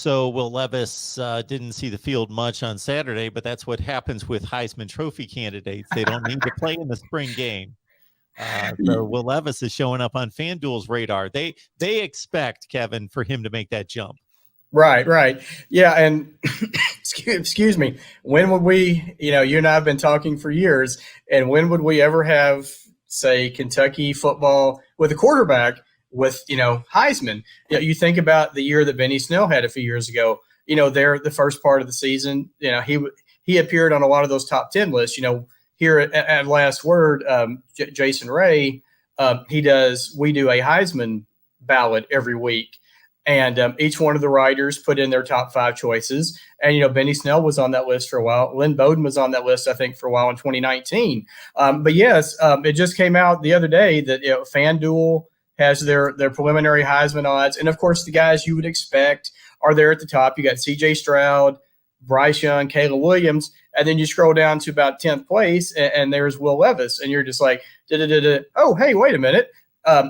So Will Levis didn't see the field much on Saturday, but that's what happens with Heisman Trophy candidates. They don't need to play in the spring game. So Will Levis is showing up on FanDuel's radar. They expect, Kevin, for him to make that jump. Right. Yeah, and excuse me. When would we, you and I have been talking for years, and when would we ever have, say, Kentucky football with a quarterback with, Heisman? You think about the year that Benny Snell had a few years ago. There the first part of the season, he appeared on a lot of those top 10 lists. Here at Last Word, Jason Ray, we do a Heisman ballot every week. And each one of the writers put in their top 5 choices. And, Benny Snell was on that list for a while. Lynn Bowden was on that list, I think, for a while in 2019. But yes, it just came out the other day that FanDuel has their preliminary Heisman odds. And, of course, the guys you would expect are there at the top. You got C.J. Stroud, Bryce Young, Caleb Williams. And then you scroll down to about 10th place, and there's Will Levis. And you're just like, oh, hey, wait a minute.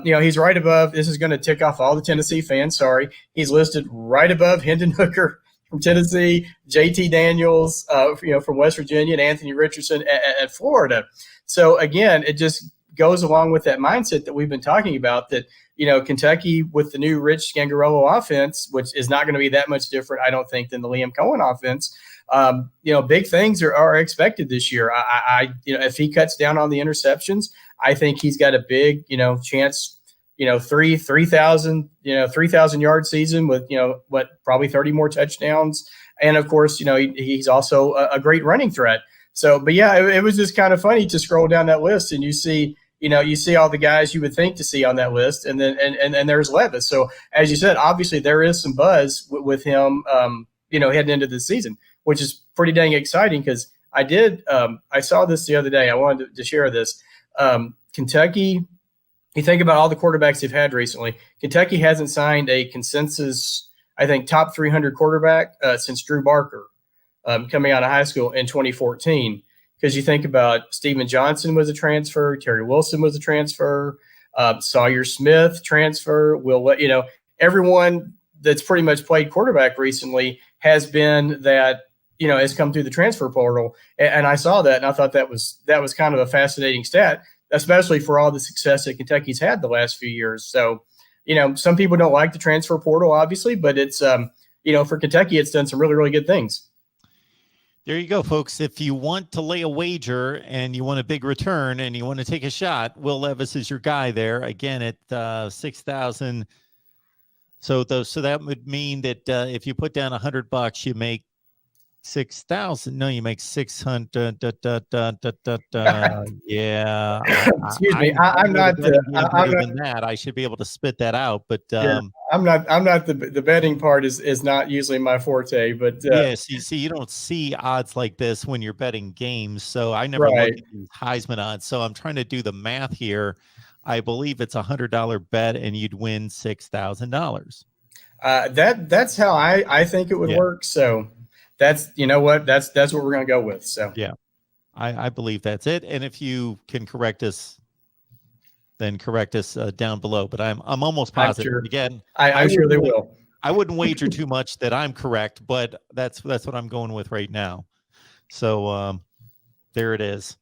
He's right above. This is going to tick off all the Tennessee fans. Sorry. He's listed right above Hendon Hooker from Tennessee, JT Daniels, from West Virginia, and Anthony Richardson at Florida. So, again, it just goes along with that mindset that we've been talking about that, Kentucky with the new Rich Scangarello offense, which is not going to be that much different, I don't think, than the Liam Cohen offense. Big things are expected this year. If he cuts down on the interceptions, I think he's got a big, chance, 3,000 yard season with, probably 30 more touchdowns. And of course, he's also a great running threat. So, but yeah, it was just kind of funny to scroll down that list and you see all the guys you would think to see on that list. And then, and there's Levis. So as you said, obviously there is some buzz with him, heading into the season, which is pretty dang exciting because I saw this the other day. I wanted to share this. Kentucky, you think about all the quarterbacks they've had recently. Kentucky hasn't signed a consensus, I think, top 300 quarterback since Drew Barker coming out of high school in 2014. Because you think about Steven Johnson was a transfer, Terry Wilson was a transfer, Sawyer Smith transfer, everyone that's pretty much played quarterback recently has been that, has come through the transfer portal. And I saw that and I thought that was kind of a fascinating stat, especially for all the success that Kentucky's had the last few years. So, some people don't like the transfer portal, obviously, but it's, for Kentucky, it's done some really, really good things. There you go, folks. If you want to lay a wager and you want a big return and you want to take a shot, Will Levis is your guy there. Again, at 6,000. So that would mean that if you put down $100, you make 6,000. No, you make 600. Yeah. Excuse me. I'm not that. I should be able to spit that out, but I'm not the betting part is not usually my forte, but see, you don't see odds like this when you're betting games. So I never look at these Heisman odds. So I'm trying to do the math here. I believe it's $100 bet and you'd win $6,000. That's how I think it would work. So that's what we're going to go with. So yeah, I believe that's it. And if you can correct us, then correct us down below. But I'm almost positive. Sure. Again, I'm sure they will. I wouldn't wager too much that I'm correct, but that's what I'm going with right now. So there it is.